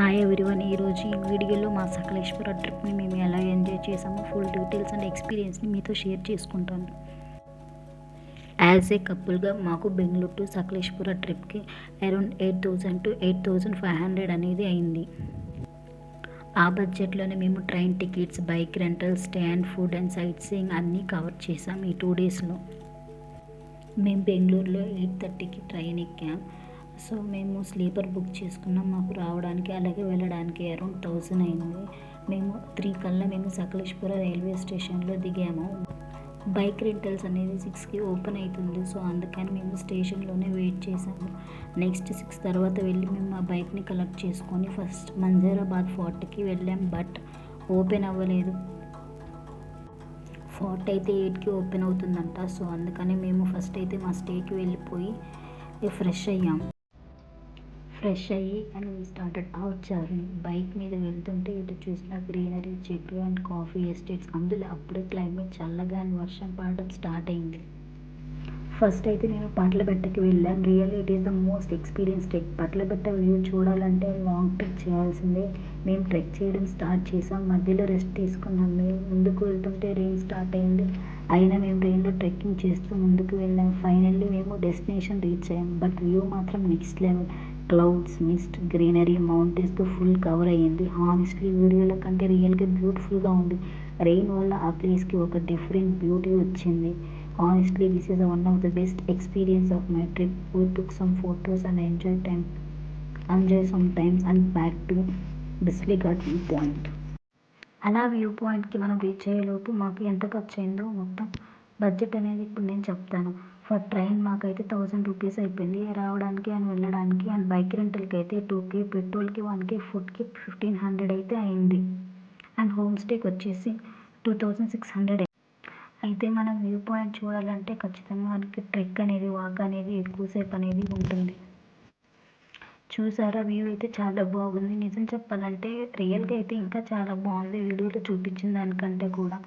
Hi everyone. ఈరోజు ఈ వీడియోలో మా సకలేశ్వర ట్రిప్ని మేము ఎలా ఎంజాయ్ చేసామో ఫుల్ డీటెయిల్స్ అండ్ ఎక్స్పీరియన్స్ని మీతో షేర్ చేసుకుంటాను. యాజ్ ఏ కపుల్గా మాకు బెంగళూరు టు సకలేశ్వర ట్రిప్కి అరౌండ్ 8,000 to 8,500 అనేది అయింది. ఆ బడ్జెట్లోనే మేము train tickets, bike rental, stay and food and sight seeing అన్నీ కవర్ చేసాం ఈ 2 డేస్లో. మేము బెంగళూరులో 8:30కి ట్రైన్ ఎక్కాం. సో మేము స్లీపర్ బుక్ చేసుకున్నాం. మాకు రావడానికి అలాగే వెళ్ళడానికి అరౌండ్ 1,000 అయింది. మేము 3 కల్లా మేము సకలేశ్వర రైల్వే స్టేషన్లో దిగాము. బైక్ రెంటల్స్ అనేది 6కి ఓపెన్ అవుతుంది. సో అందుకని మేము స్టేషన్లోనే వెయిట్ చేసాము. నెక్స్ట్ 6 తర్వాత వెళ్ళి మేము ఆ బైక్ని కలెక్ట్ చేసుకొని ఫస్ట్ మంజరాబాద్ ఫోర్ట్కి వెళ్ళాం. బట్ ఓపెన్ అవ్వలేదు. ఫోర్ట్ అయితే 8కి ఓపెన్ అవుతుందంట. సో అందుకని మేము ఫస్ట్ అయితే మా స్టేకి వెళ్ళిపోయి ఫ్రెష్ అయ్యి and started our journey. Bike మీద వెళ్తుంటే ఇటు చూసిన గ్రీనరీ, చెట్లు అండ్ కాఫీ ఎస్టేట్స్. అందులో అప్పుడే క్లైమేట్ చల్లగా అండ్ వర్షం పడడం స్టార్ట్ అయింది. ఫస్ట్ అయితే నేను పట్లబెట్టకి వెళ్ళాను. Really it is the most experience trek. Patlabetta view చూడాలంటే లాంగ్ ట్రెక్ చేయాల్సిందే. మేము ట్రెక్ చేయడం స్టార్ట్ చేసాం. మధ్యలో రెస్ట్ తీసుకున్నాం. మేము ముందుకు వెళ్తుంటే రెయిన్ స్టార్ట్ అయింది. అయినా మేము రెయిన్లో ట్రెక్కింగ్ చేస్తూ ముందుకు వెళ్ళాం. ఫైనల్లీ మేము డెస్టినేషన్ రీచ్ అయ్యాం. బట్ వ్యూ మాత్రం next level. Clouds, mist, greenery, మౌంటైన్స్తో ఫుల్ కవర్ అయ్యింది. హానెస్ట్లీ వీడియోల కంటే రియల్గా బ్యూటిఫుల్గా ఉంది. రెయిన్ వల్ల ఆ ప్లేస్కి ఒక డిఫరెంట్ బ్యూటీ వచ్చింది. Honestly, this is one of the best experience of my trip. We took some photos and enjoy some times and back to Bislighat view point. అలా వ్యూ పాయింట్కి మనం రీచ్ అయ్యేలోపు మాకు ఎంత ఖర్చు అయిందో మొత్తం బడ్జెట్ అనేది ఇప్పుడు నేను చెప్తాను. ఫర్ ట్రైన్ మాకైతే 1,000 రూపీస్ అయిపోయింది రావడానికి అండ్ వెళ్ళడానికి. అండ్ బైక్ రెంటల్కి అయితే 2K, పెట్రోల్కి 1K, ఫుడ్కి 1,500 అయితే అయింది. అండ్ హోమ్ స్టేకి వచ్చేసి 2,600. అయితే మనం వ్యూ పాయింట్ చూడాలంటే ఖచ్చితంగా మనకి ట్రెక్ అనేది, వాక్ అనేది ఎక్కువసేపు అనేది ఉంటుంది. చూసారా, వ్యూ అయితే చాలా బాగుంది. నిజం చెప్పాలంటే రియల్గా అయితే ఇంకా చాలా బాగుంది వీడియోలో చూపించిన దానికంటే కూడా.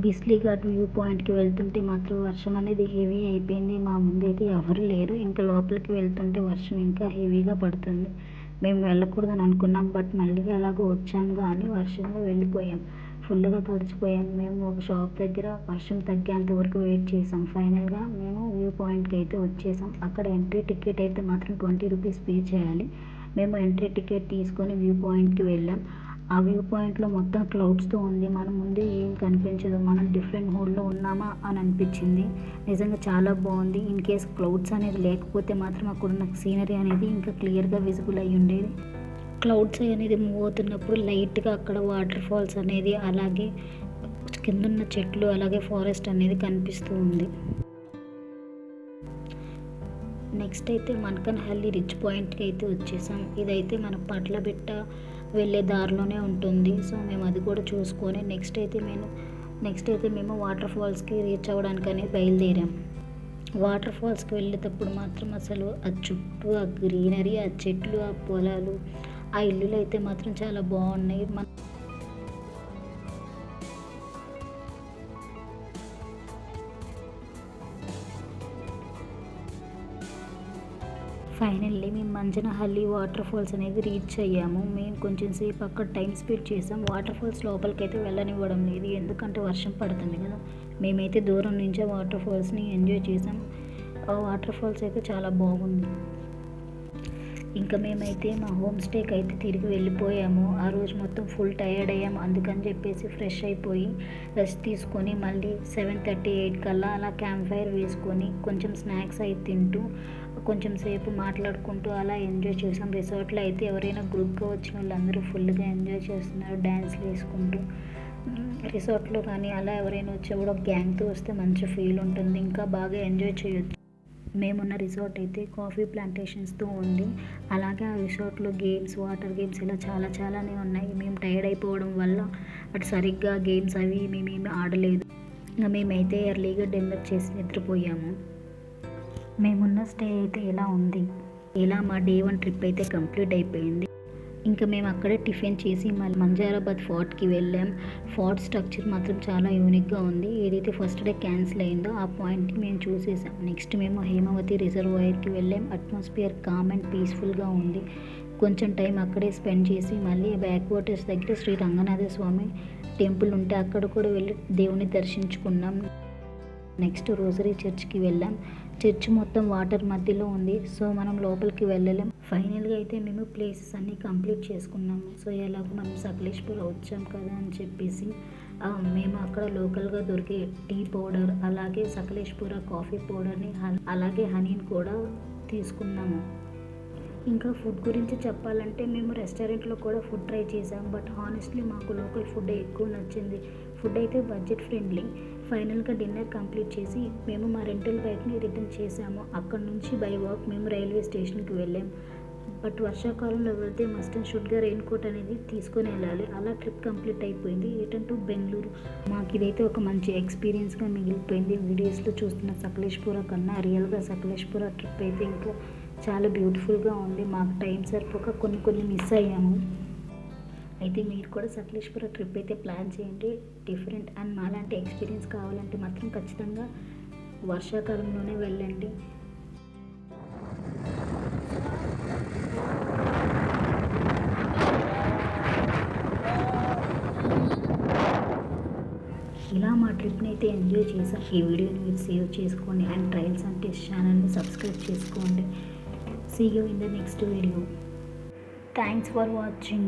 బిస్లీఘాట్ వ్యూ పాయింట్కి వెళ్తుంటే మాత్రం వర్షం అనేది హెవీ అయిపోయింది. మా ముందు అయితే ఎవరు లేరు. ఇంకా లోపలికి వెళ్తుంటే వర్షం ఇంకా హెవీగా పడుతుంది. మేము వెళ్ళకూడదని అనుకున్నాం. బట్ మళ్ళీ అలాగో వచ్చాం కానీ వర్షంలో వెళ్ళిపోయాం. ఫుల్గా తడిచిపోయాం. మేము ఒక షాప్ దగ్గర వర్షం తగ్గేంత వరకు వెయిట్ చేసాం. ఫైనల్గా మేము వ్యూ పాయింట్కి అయితే వచ్చేసాం. అక్కడ ఎంట్రీ టికెట్ అయితే మాత్రం 20 రూపీస్ పే చేయాలి. మేము ఎంట్రీ టికెట్ తీసుకొని వ్యూ పాయింట్కి వెళ్ళాం. ఆ వ్యూ పాయింట్లో మొత్తం క్లౌడ్స్తో ఉంది. మనం ముందే ఏం కనిపించదు. మనం డిఫరెంట్ మోడ్లో ఉన్నామా అని అనిపించింది. నిజంగా చాలా బాగుంది. ఇన్ కేస్ క్లౌడ్స్ అనేది లేకపోతే మాత్రం అక్కడున్న సీనరీ అనేది ఇంకా క్లియర్గా విజిబుల్ అయ్యి ఉండేది. క్లౌడ్స్ అనేది మూవ్ అవుతున్నప్పుడు లైట్గా అక్కడ వాటర్ ఫాల్స్ అనేది, అలాగే కిందున్న చెట్లు, అలాగే ఫారెస్ట్ అనేది కనిపిస్తూ ఉంది. నెక్స్ట్ అయితే మనకన్హల్లి రిచ్ పాయింట్కి అయితే వచ్చేసాం. ఇదైతే మన పట్లబెట్ట వెళ్ళే దారిలోనే ఉంటుంది. సో మేము అది కూడా చూసుకొని నెక్స్ట్ అయితే మేము వాటర్ ఫాల్స్కి రీచ్ అవ్వడానికి అనేది బయలుదేరాం. వాటర్ ఫాల్స్కి వెళ్ళేటప్పుడు మాత్రం అసలు ఆ చుట్టూ ఆ గ్రీనరీ, ఆ చెట్లు, ఆ పొలాలు, ఆ ఇల్లులు అయితే మాత్రం చాలా బాగున్నాయి. ఫైనల్లీ మేము మంజనహల్లి వాటర్ ఫాల్స్ అనేది రీచ్ అయ్యాము. మేము కొంచెం సేపు అక్కడ టైం స్పెండ్ చేసాం. వాటర్ ఫాల్స్ లోపలికి అయితే వెళ్ళనివ్వడం లేదు, ఎందుకంటే వర్షం పడుతుంది కదా. మేమైతే దూరం నుంచే వాటర్ ఫాల్స్ని ఎంజాయ్ చేసాం. ఆ వాటర్ ఫాల్స్ అయితే చాలా బాగుంది. ఇంకా మేమైతే మా హోమ్ స్టేకి అయితే తిరిగి వెళ్ళిపోయాము. ఆ రోజు మొత్తం ఫుల్ టయర్డ్ అయ్యాము. అందుకని చెప్పేసి ఫ్రెష్ అయిపోయి రెస్ట్ తీసుకొని మళ్ళీ 7:30, 8 కల్లా అలా క్యాంప్ ఫైర్ వేసుకొని కొంచెం స్నాక్స్ అయితే తింటూ కొంచెం సేపు మాట్లాడుకుంటూ అలా ఎంజాయ్ చేసాం. రిసార్ట్లో అయితే ఎవరైనా గ్రూప్గా వచ్చిన వాళ్ళందరూ ఫుల్గా ఎంజాయ్ చేస్తున్నారు డ్యాన్స్లు వేసుకుంటూ. రిసార్ట్లో కానీ అలా ఎవరైనా వచ్చే కూడా గ్యాంగ్తో వస్తే మంచి ఫీల్ ఉంటుంది, ఇంకా బాగా ఎంజాయ్ చేయొచ్చు. మేమున్న రిసార్ట్ అయితే కాఫీ ప్లాంటేషన్స్తో ఉంది. అలాగే ఆ రిసార్ట్లో గేమ్స్, వాటర్ గేమ్స్ ఇలా చాలానే ఉన్నాయి. మేము టైర్డ్ అయిపోవడం వల్ల అటు సరిగ్గా గేమ్స్ అవి మేమేమి ఆడలేదు. ఇంకా మేమైతే ఎర్లీగా డిన్నర్ చేసి నిద్రపోయాము. మేమున్న స్టే అయితే ఇలా ఉంది. ఇలా మా డే 1 ట్రిప్ అయితే కంప్లీట్ అయిపోయింది. ఇంకా మేము అక్కడే టిఫిన్ చేసి మళ్ళీ మంజారాబాద్ ఫోర్ట్కి వెళ్ళాం. ఫోర్ట్ స్ట్రక్చర్ మాత్రం చాలా యూనిక్గా ఉంది. ఏదైతే ఫస్ట్ డే క్యాన్సిల్ అయిందో ఆ పాయింట్ని మేము చూసేసాం. నెక్స్ట్ మేము హేమావతి రిజర్వాయర్కి వెళ్ళాం. అట్మాస్ఫియర్ కామ్ అండ్ పీస్ఫుల్గా ఉంది. కొంచెం టైం అక్కడే స్పెండ్ చేసి మళ్ళీ బ్యాక్ వాటర్స్ దగ్గర శ్రీ రంగనాథ స్వామి టెంపుల్ ఉంటే అక్కడ కూడా వెళ్ళి దేవుని దర్శించుకున్నాం. నెక్స్ట్ రోజరీ చర్చ్కి వెళ్ళాం. చర్చ్ మొత్తం వాటర్ మధ్యలో ఉంది, సో మనం లోపలికి వెళ్ళలేం. ఫైనల్గా అయితే మేము ప్లేసెస్ అన్నీ కంప్లీట్ చేసుకున్నాము. సో ఎలాగో మనం సకలేశ్పురం వచ్చాం కదా అని చెప్పేసి మేము అక్కడ లోకల్గా దొరికే టీ పౌడర్, అలాగే సకలేశ్పుర కాఫీ పౌడర్ని, అలాగే హనీని కూడా తీసుకున్నాము. ఇంకా ఫుడ్ గురించి చెప్పాలంటే మేము రెస్టారెంట్లో కూడా ఫుడ్ ట్రై చేసాం. బట్ హానెస్ట్లీ మాకు లోకల్ ఫుడ్ ఎక్కువ నచ్చింది. ఫుడ్ అయితే బడ్జెట్ ఫ్రెండ్లీ. ఫైనల్గా డిన్నర్ కంప్లీట్ చేసి మేము మా రెంటల్ బైక్ని రిటర్న్ చేసాము. అక్కడ నుంచి బై వాక్ మేము రైల్వే స్టేషన్కి వెళ్ళాం. బట్ వర్షాకాలంలో వెళ్తే మస్ట్ అండ్ షుడ్గా రెయిన్ కోట్ అనేది తీసుకొని వెళ్ళాలి. అలా ట్రిప్ కంప్లీట్ అయిపోయింది. Return to Bengaluru. మాకు ఇదైతే ఒక మంచి ఎక్స్పీరియన్స్గా మిగిలిపోయింది. వీడియోస్లో చూస్తున్న సకలేశ్పుర కన్నా రియల్గా సకలేశ్పుర ట్రిప్ అయితే ఇంకా చాలా బ్యూటిఫుల్గా ఉంది. మాకు టైం సరిపోక కొన్ని మిస్ అయ్యాము. అయితే మీరు కూడా సకలేశ్పుర ట్రిప్ అయితే ప్లాన్ చేయండి. డిఫరెంట్ అండ్ మాలాంటి ఎక్స్పీరియన్స్ కావాలంటే మాత్రం ఖచ్చితంగా వర్షాకాలంలోనే వెళ్ళండి. ఇలా మా ట్రిప్ని అయితే ఎంజాయ్ చేసాం. ఈ వీడియోని మీరు సేవ్ చేసుకోండి అండ్ ట్రయల్స్ అండ్ టెస్ట్ ఛానల్ని సబ్స్క్రైబ్ చేసుకోండి. See you in the next video. Thanks for watching.